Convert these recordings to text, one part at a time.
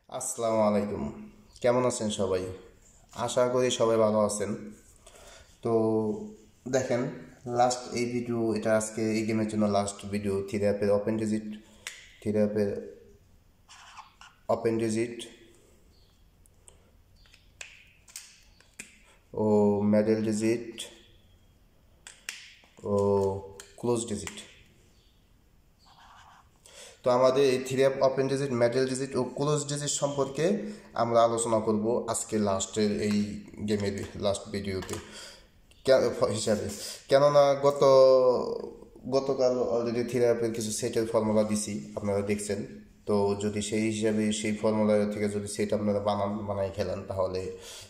আসসালামু আলাইকুম। কেমন আছেন সবাই? আশা করি সবাই ভালো আছেন। তো দেখেন, লাস্ট এই ভিডিও, এটা আজকে এই গেমের জন্য লাস্ট ভিডিও। থ্রি অ্যাপের ওপেন ডিজিট ও মিডল ডিজিট ও ক্লোজ ডিজিট। তো আমাদের এই three app open digit, middle digit ও ক্লোজ ডিজিট সম্পর্কে আমরা আলোচনা করব আজকে লাস্টের এই গেমের লাস্ট ভিডিওতে হিসাবে। কেননা গতকাল অলরেডি থ্রি অ্যাপের কিছু সেটের ফর্মুলা দিছি, আপনারা দেখছেন। তো যদি সেই হিসাবে সেই ফর্মুলা থেকে যদি সেট আপনারা বানাই খেলেন, তাহলে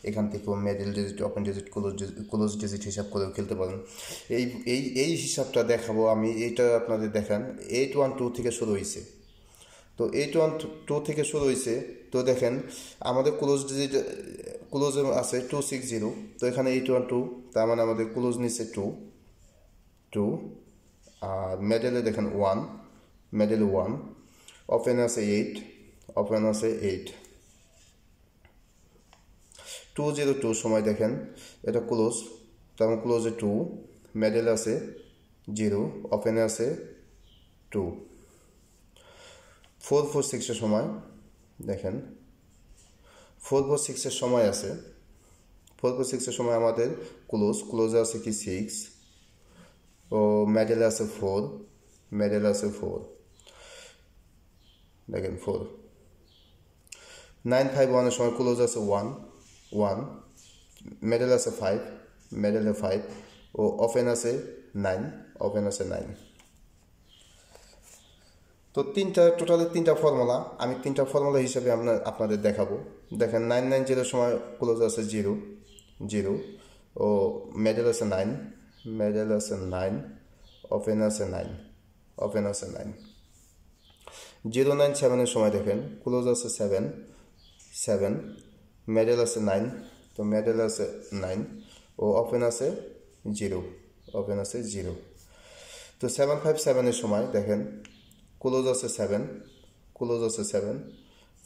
এখান থেকেও middle digit, open digit, close digit হিসাব করেও খেলতে পারেন। এই এই এই হিসাবটা দেখাবো আমি। এইটা আপনাদের দেখান 812 থেকে শুরু হয়েছে। তো 812 থেকে শুরু হয়েছে। তো দেখেন, আমাদের ক্লোজ আছে 260। তো এখানে 812, তার মানে আমাদের ক্লোজ নিচ্ছে 2 আর মেডেলে দেখেন 1, মেডেলে 1, ওপেন আছে 8, ওপেন আছে 8। 202 সময় দেখেন, এটা ক্লোজ, তার মানে ক্লোজে 2, মেডেলে আছে 0, ওপেনে আছে 2। 446-এর সময় দেখেন, 446-এর সময় আছে। 446-এর সময় আমাদের ক্লোজে আছে কি 6 ও মেডেলে আছে 4, মেডেলে আছে 4, দেখেন 4। 951-এর সময় ক্লোজ আছে 1, মেডেল আছে 5, মেডেলে 5 ও ওপেন আছে 9, ওপেন আছে 9। তো টোটালি তিনটা ফর্মুলা, আমি তিনটা ফর্মুলা হিসাবে আপনাদের দেখাবো। দেখেন 990-এর সময় ক্লোজ আছে 0 ও মেডেল আছে 9, মেডেল আছে 9, ওপেন আছে 9, ওপেন আছে 9। 097-এর সময় দেখেন, ক্লোজ আছে 7, মেডেল আছে 9, তো মেডেল আছে 9 ও ওপেন আছে 0, ওপেন আছে 0। তো 757-এর সময় দেখেন, ক্লোজ আছে 7, ক্লোজ আছে 7,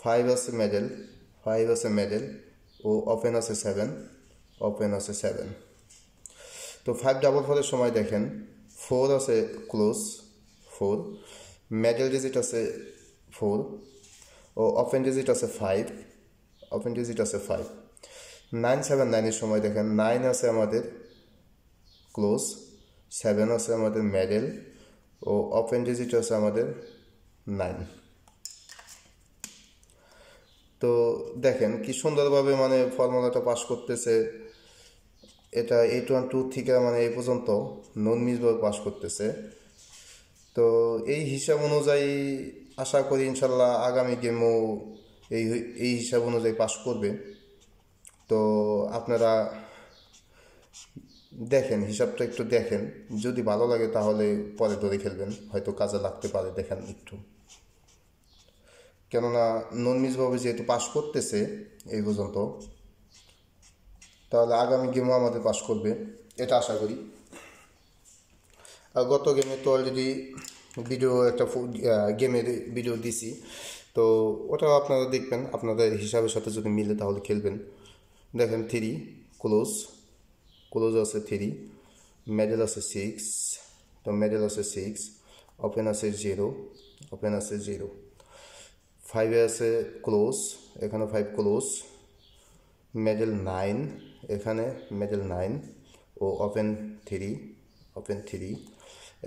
5 আছে মেডেল, 5 আছে মেডেল ও ওপেন আছে 7, ওপেন আছে 7। তো 544-এর সময় দেখেন, 4 আছে ক্লোজ, 4, মেডেল ডিজিট আছে 4 ও ওপেন ডিজিট আছে 5, ওপেন ডিজিট আছে 5। 979-এর সময় দেখেন, 9 আছে আমাদের ক্লোজ, 7 আছে আমাদের মেডেল ও ওপেন ডিজিট আছে আমাদের 9। তো দেখেন কি সুন্দরভাবে মানে ফর্মুলাটা পাস করতেছে। এটা 812 থেকে মানে এই পর্যন্ত নন মিসভাবে পাস করতেছে। তো এই হিসাব অনুযায়ী আশা করি ইনশাল্লাহ আগামী গেমও এই এই হিসাব অনুযায়ী পাস করবে। তো আপনারা দেখেন, হিসাবটা একটু দেখেন, যদি ভালো লাগে তাহলে পরে ধরে খেলবেন, হয়তো কাজে লাগতে পারে। দেখেন একটু, কেননা নন মিসভাবে যেহেতু পাস করতেছে এই পর্যন্ত, তাহলে আগামী গেমও আমাদের পাস করবে, এটা আশা করি। আর গত গেমে তো অলরেডি একটা গেমের ভিডিও দিছি, তো ওটাও আপনারা দেখবেন, আপনাদের হিসাবের সাথে যদি মিলে তাহলে খেলবেন। দেখেন 3 ক্লোজ, ক্লোজ আছে 3, মেডেল আছে 6, তো মেডেল আছে 6, ওপেন আছে 0, ওপেন আছে 0। 5 আছে ক্লোজ, এখানে 5 ক্লোজ, মেডেল 9, এখানে মেডেল 9 ও ওপেন 3, ওপেন 3।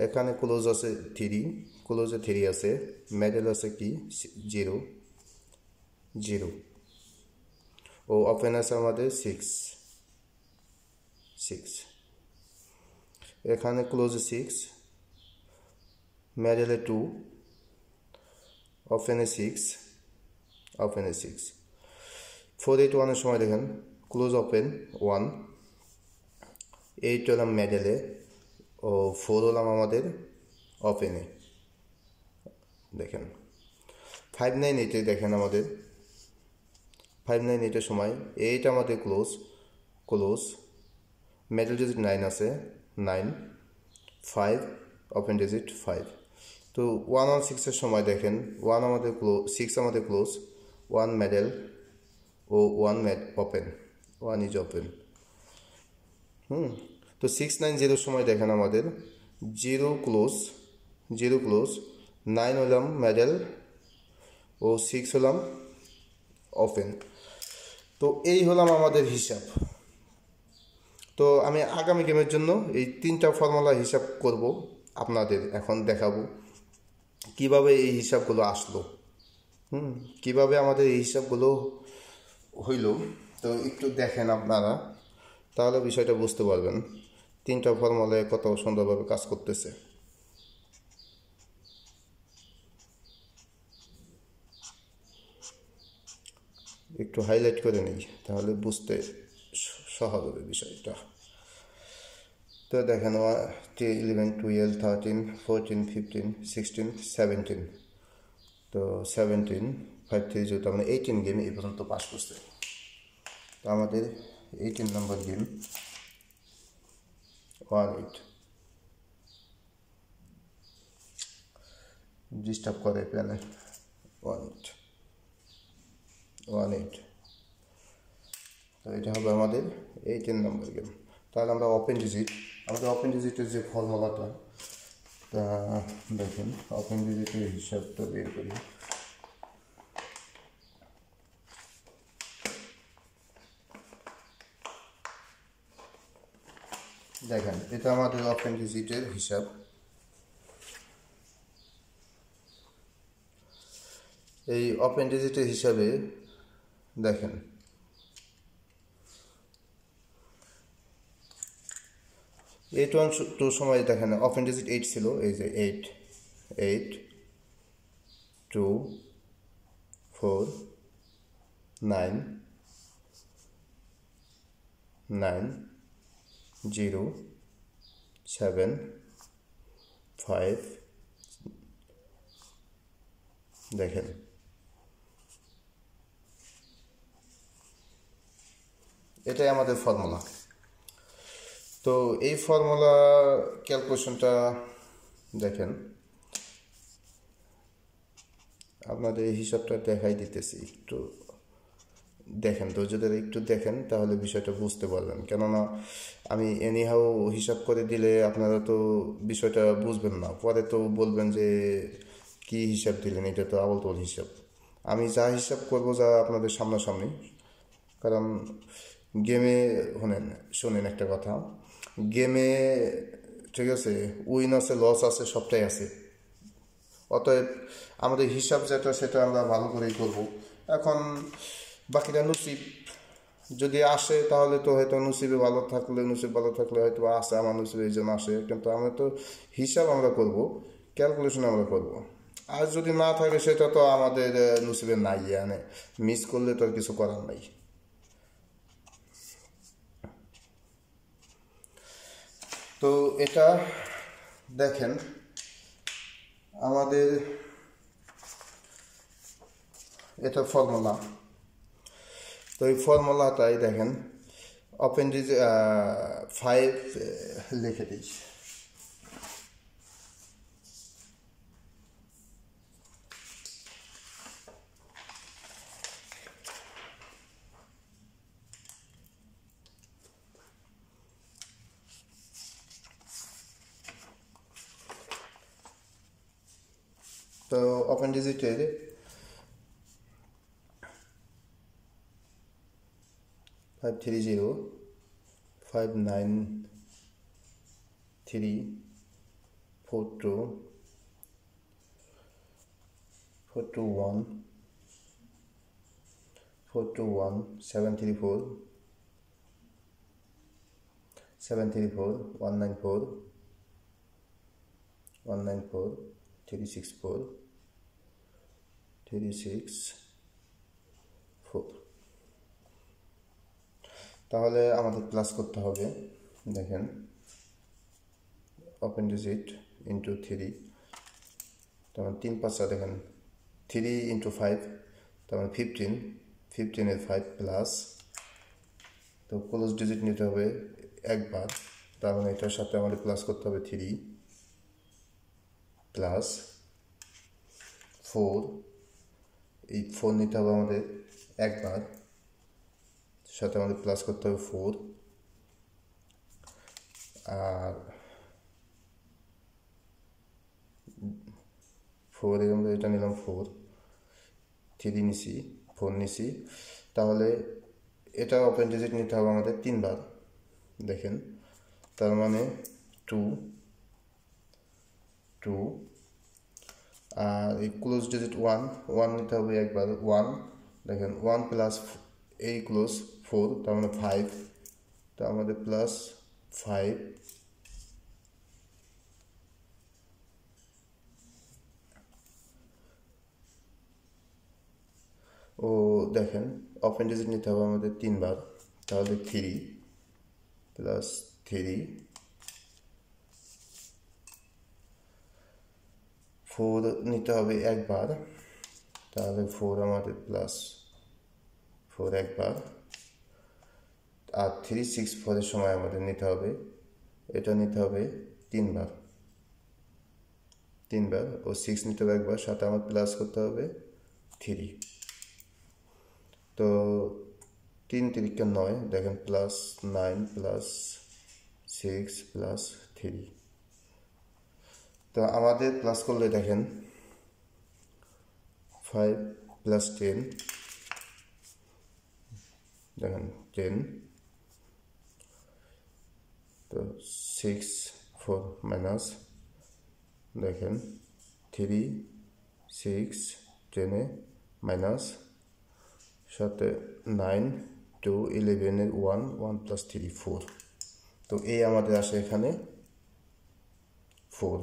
এখানে ক্লোজ আছে 3, ক্লোজে 3 আছে, মেডেল আছে কি 0 ও ওপেন আছে আমাদের 6। এখানে ক্লোজে 6, মেডেলে 2, ওপেনে 6, ওপেনে 6। 481-এর সময় দেখেন, ক্লোজ ওপেন 1, 8 হলাম মেডেলে ও 4 হলাম আমাদের ওপেনে। দেখেন 598-এ দেখেন আমাদের 598-এর সময় 8 আমাদের ক্লোজ, মিডল ডিজিট 9 আছে, 9, 5, ওপেন ডিজিট 5। তো 116-এর সময় দেখেন, 6 আমাদের ক্লোজ, 1 middle ও 1 ওপেন, 1 ইজ ওপেন। তো 690 সময় দেখেন আমাদের 0 ক্লোজ, 9 হলাম মিডল ও 6 হলাম ওপেন। তো এই হলাম আমাদের হিসাব। তো আমি আগামী গেমের জন্য এই 3টা ফর্মুলা হিসাব করব, আপনাদের এখন দেখাবো কিভাবে এই হিসাবগুলো আসলো, কিভাবে আমাদের এই হিসাবগুলো হইল। তো একটু দেখেন আপনারা, তাহলে বিষয়টা বুঝতে পারবেন 3টা ফর্মুলায় কত সুন্দরভাবে কাজ করতেছে। একটু হাইলাইট করে নিই, তাহলে বুঝতে সহজ হবে বিষয়টা। তো দেখেন 11, 12, 13, 14, 15, 16, 17। তো 17, 5, 3, 0, তার মানে 18 গেম এই পর্যন্ত পাস করছে। তো আমাদের 18 নম্বর গেম 18 ডিস্টার্ব করে প্যানে 18। তো এটা হবে আমাদের 18 নম্বর গেম। তাহলে আমরা ওপেন ডিজিট, আমাদের ওপেন ডিজিটের যে ফর্মুলাটা, তা দেখেন ওপেন ডিজিটের হিসাবটা বের করি। দেখেন এটা আমাদের ওপেন ডিজিটের হিসাব। এই ওপেন ডিজিটের হিসাবে দেখেন এই 2 সময় দেখেন ওপেন ডিজিট 8 ছিল, এই যে 8, 2, 4, 9, 0, 7, 5। দেখেন এটাই আমাদের ফর্মুলা। তো এই ফর্মুলা ক্যালকুলেশনটা দেখেন, আপনাদের এই হিসাবটা দেখাই দিতেছি, একটু দেখেন, ধৈর্য ধরে একটু দেখেন, তাহলে বিষয়টা বুঝতে পারবেন। কেননা আমি এনিহাও হিসাব করে দিলে আপনারা তো বিষয়টা বুঝবেন না, পরে তো বলবেন যে কি হিসাব দিলেন, এটা তো আবল তাবল হিসাব। আমি যা হিসাব করব, যা আপনাদের সামনাসামনি, কারণ গেমে শোনেন একটা কথা, গেমে ঠিক আছে উইন আছে, লস আছে, সবটাই আছে। অতএব আমাদের হিসাব যেটা, সেটা আমরা ভালো করেই করব। এখন বাকিটা নসিব, যদি আসে তাহলে তো হয়তো নসিব ভালো থাকলে হয়তো আসে, আমার নসিবে এই জন্য আসে। কিন্তু আমরা তো হিসাব আমরা করব, ক্যালকুলেশন আমরা করব। আর যদি না থাকে সেটা তো আমাদের নসিবে নাই, মানে মিস করলে তো আর কিছু করার নাই। তো এটা দেখেন আমাদের এটা ফর্মুলা। তো এই ফর্মুলাটাই দেখেন ওপেন ডিজিট 5 লিখে দিই। তো ওপেন ডিজিটের 530, 593, 42, 421, 734, 194, 364, 364। তাহলে আমাদের প্লাস করতে হবে, দেখেন ওপেন ডিজিট ইন্টু 3, তার মানে 3 5 দেখেন 3 ইন্টু 5, তার মানে 15 এর 5 প্লাস, তো ক্লোজ ডিজিট নিতে হবে একবার, তার মানে এটার সাথে আমাদের প্লাস করতে হবে 3 প্লাস 4 এই 4 নিতে হবে আমাদের একবার, সাথে আমাদের প্লাস করতে হবে 4, আর 4 এর আমরা এটা নিলাম 4, 3 নিছি, 4 নিছি, তাহলে এটা ওপেন ডিজিট নিতে হবে আমাদের 3 বার। দেখেন, তার মানে 2, আর এই ক্লোজ ডিজিট 1 নিতে হবে একবার, 1। দেখেন 1 প্লাস এই ক্লোজ 4, তার মানে 5, তো আমাদের প্লাস 5, ও দেখেন ওপেন ডিজিট নিতে হবে আমাদের 3 বার, তাহলে 3 প্লাস 3, 4 নিতে হবে একবার, তাহলে 4 আমাদের প্লাস 4 একবার, আর 3, 6, 4 এর সময় আমাদের নিতে হবে, এটা নিতে হবে 3 বার, ও 6 নিতে হবে একবার, সাথে আমার প্লাস করতে হবে 3। তো 3 3 9, দেখেন প্লাস 9 প্লাস 6 প্লাস 3। তো আমাদের প্লাস করলে দেখেন 5 প্লাস 10, দেখেন 10, তো 6 4 মাইনাস, দেখেন 3 6 10 মাইনাস, সাথে 9 2 11 এর 1 প্লাস 3 4, তো এই আমাদের আসে এখানে 4।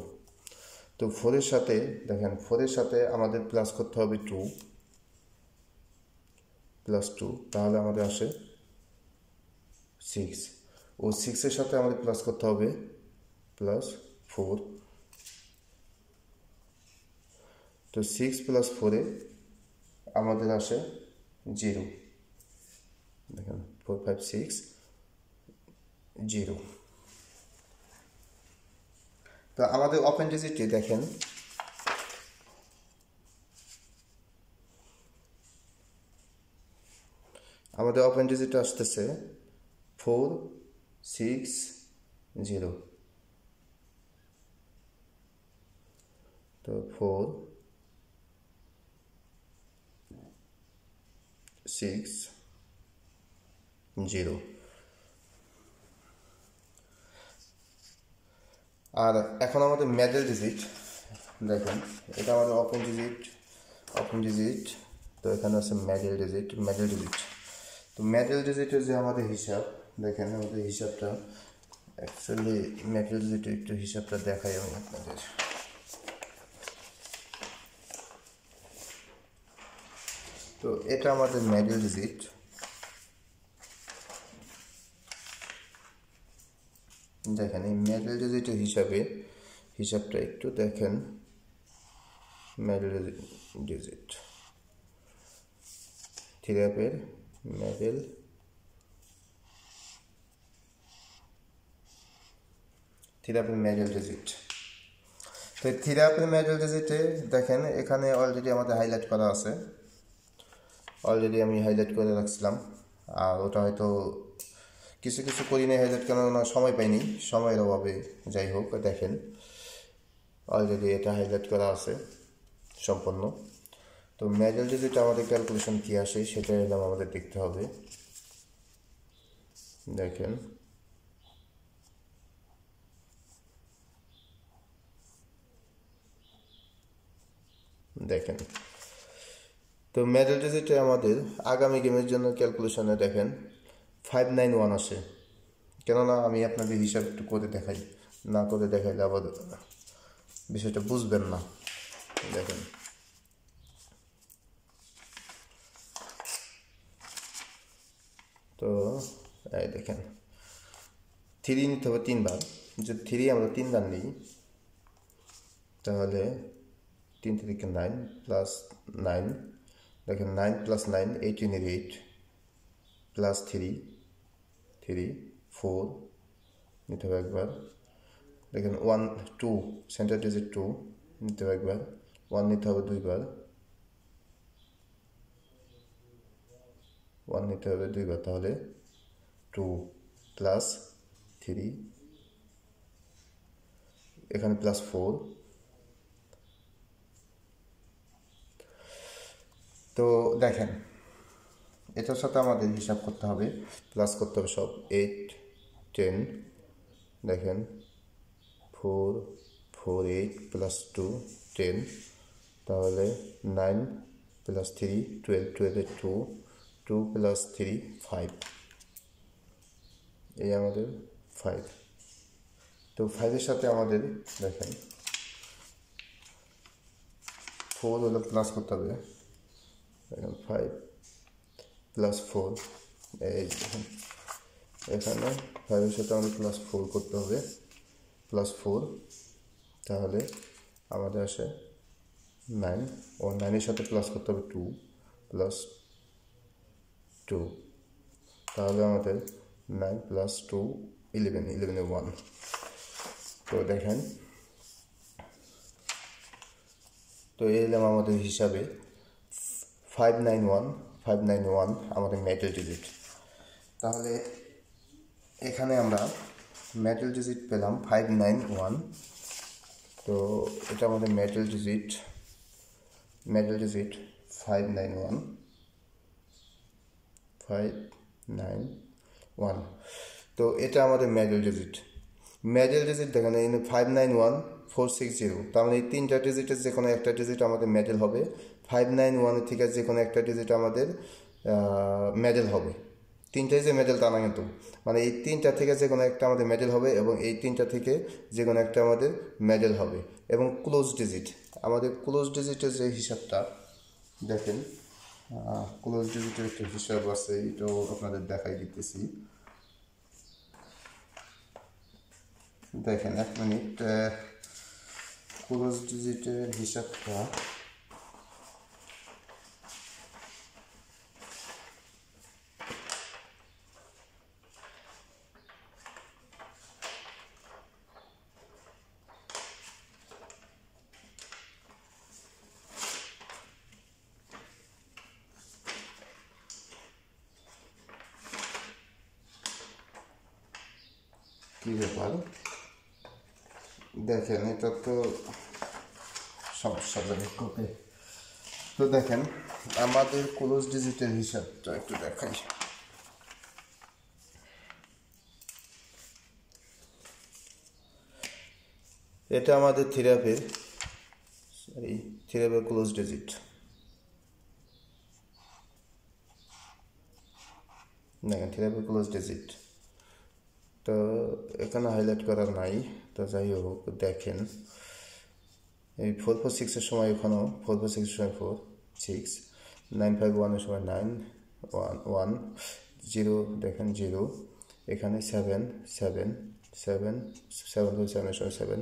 তো 4 এর সাথে দেখেন 4 এর সাথে আমাদের প্লাস করতে হবে 2, প্লাস 2, তাহলে আমাদের আসে 6, ও 6 এর সাথে আমাদের প্লাস করতে হবে প্লাস 4, তো 6 প্লাস 4 এ আমাদের আসে 0, দেখেন 4 5 6 0। তো আমাদের ওপেন ডিজিটে দেখেন আমাদের ওপেন ডিজিট আসতেছে 4 6 0, তো 4 6 0। আর এখন আমাদের মিডল ডিজিট দেখেন, এটা আমাদের ওপেন ডিজিট, তো এখানে আছে মিডল ডিজিট। তো মিডল ডিজিটের যে আমাদের হিসাব, দেখেন আমাদের হিসাবটা অ্যাকচুয়ালি মিডল ডিজিটের একটু হিসাবটা দেখাই আমি আপনাদের। তো এটা আমাদের মিডল ডিজিট, দেখেন এই মিডল ডিজিটের হিসাবটা একটু দেখেন। মিডল ডিজিট থিরাপের মিডল ডিজিট। তো থিরাপের মিডল ডিজিটে দেখেন এখানে অলরেডি আমাদের হাইলাইট করা আছে, অলরেডি আমি হাইলাইট করে রাখছিলাম, আর ওটা হয়তো কিছু করি নাই হাইলাইট, কেননা সময় পাইনি, সময়ের অভাবে, যাই হোক দেখেন অলরেডি এটা হাইলাইট করা আছে সম্পূর্ণ। তো মিডল ডিজিট আমাদের ক্যালকুলেশন কী আসে সেটা এলাম আমাদের দেখতে হবে। দেখেন তো মিডল ডিজিটে আমাদের আগামী গেমের জন্য ক্যালকুলেশনে দেখেন 591 আসে, কেননা আমি আপনাদের হিসাব একটু করে দেখাই, না করে দেখাইলে আবার বিষয়টা বুঝবেন না। দেখেন তো এই দেখেন 3 নিতে হবে 3 বার, যদি 3 আমরা 3 বার নিই তাহলে 3 3 9 প্লাস 9, দেখেন 9 প্লাস 9 18 এর 8 প্লাস 3 4 নিতে হবে একবার, দেখেন 1 2 সেন্টার ডিজিট 2 নিতে হবে একবার, 1 নিতে হবে 2 বার, 1 নিতে হবে দুইবার, তাহলে 2 প্লাস 3, এখানে প্লাস 4। তো দেখেন এটার সাথে আমাদের হিসাব করতে হবে, প্লাস করতে হবে সব। 8 10, দেখেন 4 4 8 প্লাস 2 10, তাহলে 9 প্লাস 3 12, 12 2 2 প্লাস 3 5, এই আমাদের 5। তো 5-এর সাথে আমাদের দেখেন 4 হলে প্লাস করতে হবে, দেখেন 5 প্লাস 4, এই এখানে 5-এর সাথে আমাদের প্লাস 4 করতে হবে, প্লাস 4, তাহলে আমাদের আসে 9, ও 9-এর সাথে প্লাস করতে হবে 2 প্লাস 2, তাহলে আমাদের 9 প্লাস 2 11, 11-এ 1। তো দেখেন, তো এলাম আমাদের হিসাবে 591 591 আমাদের মেটাল ডিজিট। তাহলে এখানে আমরা মেটাল ডিজিট পেলাম 591। তো এটা আমাদের মেটাল ডিজিট 591 591। তো এটা আমাদের মেটাল ডিজিট দেখেন এই 591 460, তার মানে এই তিনটা ডিজিটের যে কোনো একটা ডিজিট আমাদের মেটাল হবে। 591 থেকে যে কোনো একটা ডিজিট আমাদের মেটাল হবে। তিনটাই যে মেটাল তা না কিন্তু, মানে এই তিনটা থেকে যে কোনো একটা আমাদের মেটাল হবে এবং এই তিনটা থেকে যে কোনো একটা আমাদের মেটাল হবে। এবং ক্লোজ ডিজিট, আমাদের ক্লোজ ডিজিটের যে হিসাবটা দেখেন, ক্লোজ ডিজিটের একটা হিসাব আছে, এটাও আপনাদের দেখাই দিতেছি। দেখেন 1 মিনিট, ক্লোজ ডিজিটের হিসাবটা কী ব্যাপার, দেখেন এটা তো সমস্যা যাবে কপি। তো দেখেন আমাদের ক্লোজ ডিজিটের হিসাবটা একটু দেখাই। এটা আমাদের থিরাপের ক্লোজ ডিজিট। দেখেন থিরাপের ক্লোজ ডিজিট, তো এখানে হাইলাইট করা নাই। তো যাই হোক দেখেন এই 446-এর সময় এখানেও 446-এর সময় 4 6, 951-এর সময় 9 1 1 0, দেখেন 0, এখানে 7 7 7 7-এর সময় 7।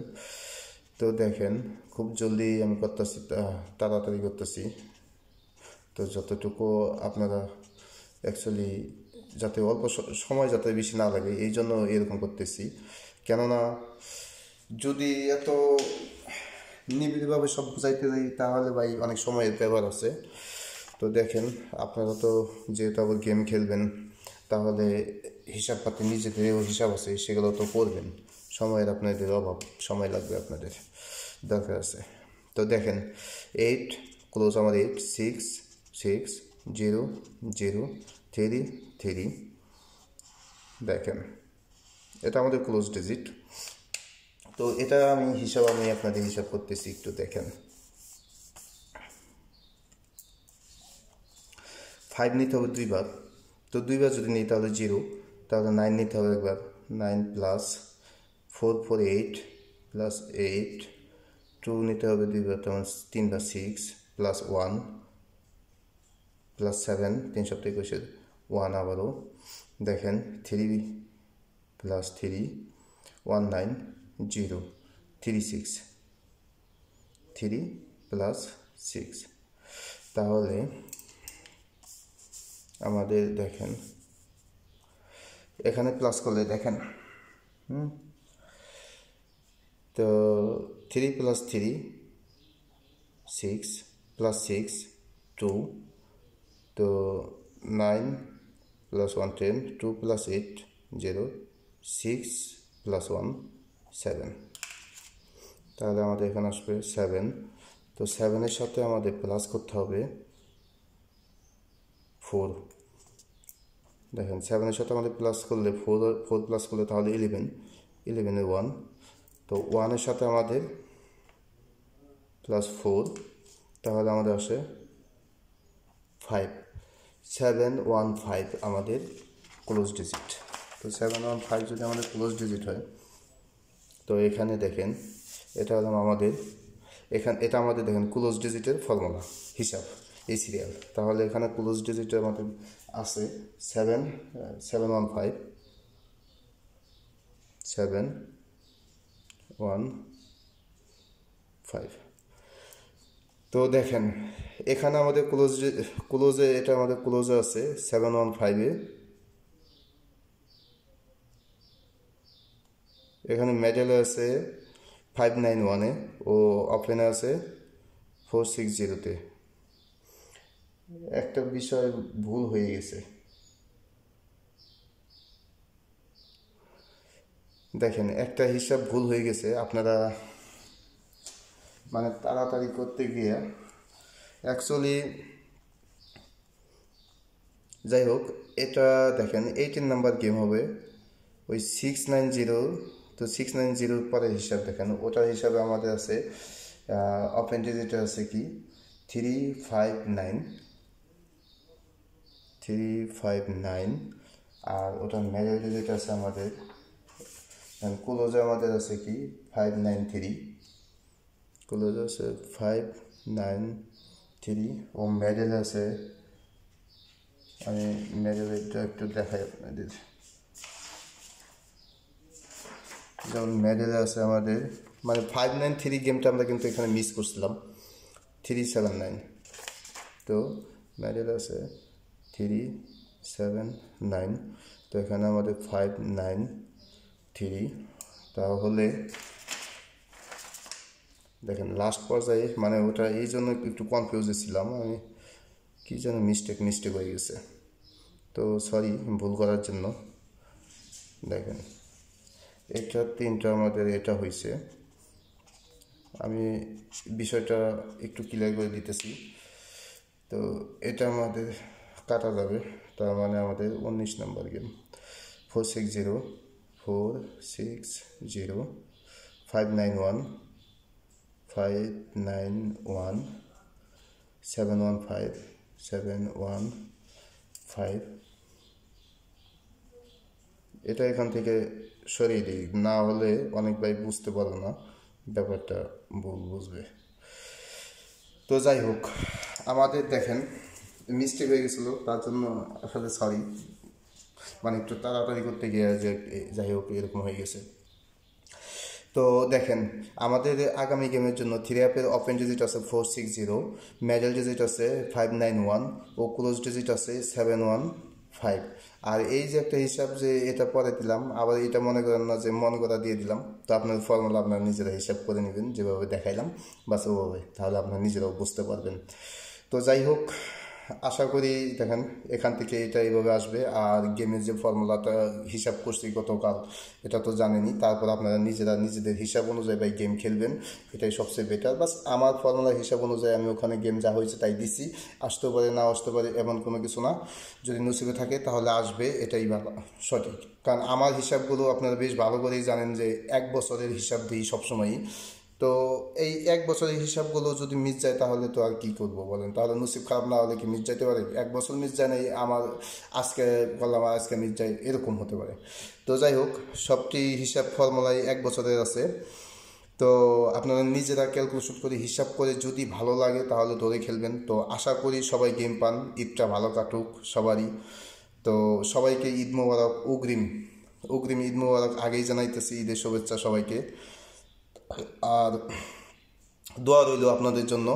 তো দেখেন খুব জলদি আমি করতেছি, তাড়াতাড়ি করতেছি। তো যতটুকু আপনারা অ্যাকচুয়ালি যাতে অল্প সময় যাতে বেশি না লাগে এই জন্য এরকম করতেছি। কেননা যদি এত নিবিড়ভাবে সব বুঝাইতে যাই তাহলে ভাই অনেক সময়ের ব্যবহার আছে। তো দেখেন আপনারা তো যেহেতু আবার গেম খেলবেন তাহলে হিসাবপাতি নিজেদেরও হিসাব আছে, সেগুলো তো করবেন। সময়ের আপনাদের অভাব, সময় লাগবে আপনাদের, দরকার আছে। তো দেখেন 8 ক্লোজ আমার 8 6 6 0 0 3 3, দেখেন এটা আমাদের ক্লোজ ডিজিট। তো এটা আমি আপনাদের হিসাব করতেছি, একটু দেখেন। 5 নিতে হবে দুইবার, তো দুইবার যদি নিই তাহলে 0, তাহলে 9 নিতে হবে একবার, 9 প্লাস 4 4 8 প্লাস 8, 2 নিতে হবে দুইবার, তখন 3 বার 6 প্লাস 1 প্লাস 7 3 সপ্তাহে 21 1 আবারও দেখেন 3 প্লাস 3 1 9 0 3 6 3 প্লাস 6, তাহলে আমাদের দেখেন এখানে প্লাস করলে দেখেন তো 3 প্লাস 3 6 প্লাস 6 2, তো 9 plus 1 10, 2 plus 8 0, 6 plus 1 7, তাহলে আমাদের এখানে আসবে 7। তো 7 এর সাথে আমাদের প্লাস করতে হবে 4। দেখেন 7 এর সাথে আমাদের প্লাস করলে 4 প্লাস করলে তাহলে 11, 11 এর 1, তো 1 এর সাথে আমাদের প্লাস 4, তাহলে আমাদের আসে 5। 715 আমাদের ক্লোজ ডিজিট। তো 715 যদি আমাদের ক্লোজ ডিজিট হয়, তো এখানে দেখেন এটা হলো আমাদের এটা আমাদের দেখেন ক্লোজ ডিজিটের ফর্মুলা হিসাব এই সিরিয়াল। তাহলে এখানে ক্লোজ ডিজিট আমাদের আছে 715 715। তো দেখেন এখানে আমাদের ক্লোজে এটা আমাদের ক্লোজে আছে 715-এ, এখানে মেডেলে আছে 591-এ ও অপেনে আছে 460-তে। একটা বিষয় ভুল হয়ে গেছে, দেখেন একটা হিসাব ভুল হয়ে গেছে। আপনারা মানে তাড়াতাড়ি করতে গিয়ে অ্যাকচুয়ালি যাই হোক, এটা দেখেন 18 নাম্বার গেম হবে ওই 690। তো 690 পরের হিসাব দেখেন, ওটার হিসাবে আমাদের আছে ওপেন ডিজিট আছে কি 359, আর ওটার মেজর ডিজিট আছে আমাদের ক্লোজে আমাদের আছে কি 593, ক্লোজে আছে 593 ও মেডেল আছে, আমি মেডেলটা একটু দেখাই আপনাদের। যেমন মেডেলে আছে আমাদের মানে 593 গেমটা আমরা কিন্তু এখানে মিস করছিলাম 379। তো মেডেল আছে 379, তো এখানে আমাদের 593। তাহলে দেখেন লাস্ট পর্যায়ে মানে ওটা এই জন্য একটু কনফিউজে ছিলাম আমি, কি যেন মিস্টেক হয়ে গেছে। তো সরি ভুল করার জন্য। দেখেন এটা 3টা আমাদের এটা হয়েছে, আমি বিষয়টা একটু ক্লিয়ার করে দিতেছি। তো এটা আমাদের কাটা যাবে, তার মানে আমাদের 19 নম্বর গেম 460 591 715 এটা এখান থেকে সরিয়ে দিই, না হলে অনেক ভাই বুঝতে পারো না, ব্যাপারটা ভুল বুঝবে। তো যাই হোক, আমাদের দেখেন মিস্টেক হয়ে গেছিলো, তার জন্য আসলে সরি, মানে একটু তাড়াতাড়ি করতে গিয়ে যে যাই হোক এরকম হয়ে গেছে। তো দেখেন আমাদের আগামী গেমের জন্য 3 অ্যাপের ওপেন ডিজিট আছে 460, মেডেল ডিজিট আছে 591 ও ক্লোজ ডিজিট আছে 715। আর এই যে একটা হিসাব যে এটা পরে দিলাম, আবার এটা মনে করেন না যে মনে করা দিয়ে দিলাম। তো আপনার ফর্মুলা আপনার নিজেরা হিসাব করে নেবেন যেভাবে দেখাইলাম, বাস ওভাবে, তাহলে আপনার নিজেরাও বুঝতে পারবেন। তো যাই হোক, আশা করি দেখেন এখান থেকে এটা এইভাবে আসবে। আর গেমের যে ফর্মুলাটা হিসাব করছি গতকাল, এটা তো জানেনই। তারপর আপনারা নিজেরা নিজেদের হিসাব অনুযায়ী ভাই গেম খেলবেন, এটাই সবচেয়ে বেটার। বাস আমার ফর্মুলার হিসাব অনুযায়ী আমি ওখানে গেম যা হয়েছে তাই দিছি, আসতে পারে না আসতে পারে এমন কোনো কিছু না, যদি নসিবে থাকে তাহলে আসবে, এটাই ভালো সঠিক। কারণ আমার হিসাবগুলো আপনারা বেশ ভালো করেই জানেন যে 1 বছরের হিসাব দিই সবসময়ই। তো এই 1 বছরের হিসাবগুলো যদি মিস যায় তাহলে তো আর কি করবো বলেন, তাহলে নসিব খারাপ না হলে কি মিস যাইতে পারে? 1 বছর মিস যায় নাই, আমার আজকে বললাম আজকে মিস যায়, এরকম হতে পারে। তো যাই হোক, সবটি হিসাব ফর্মুলাই 1 বছরের আছে। তো আপনারা নিজেরা ক্যালকুলেশন করে হিসাব করে যদি ভালো লাগে তাহলে ধরে খেলবেন। তো আশা করি সবাই গেম পান, ঈদটা ভালো কাটুক সবারই। তো সবাইকে ঈদ মোবারক, অগ্রিম ঈদ মোবারক আগেই জানাইতেছি, ঈদের শুভেচ্ছা সবাইকে। আর দোয়া রইল আপনাদের জন্য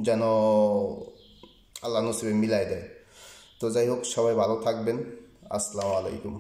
যেন আল্লাহ নসিবে মিলাই দেয়। তো যাই হোক, সবাই ভালো থাকবেন। আসসালামু আলাইকুম।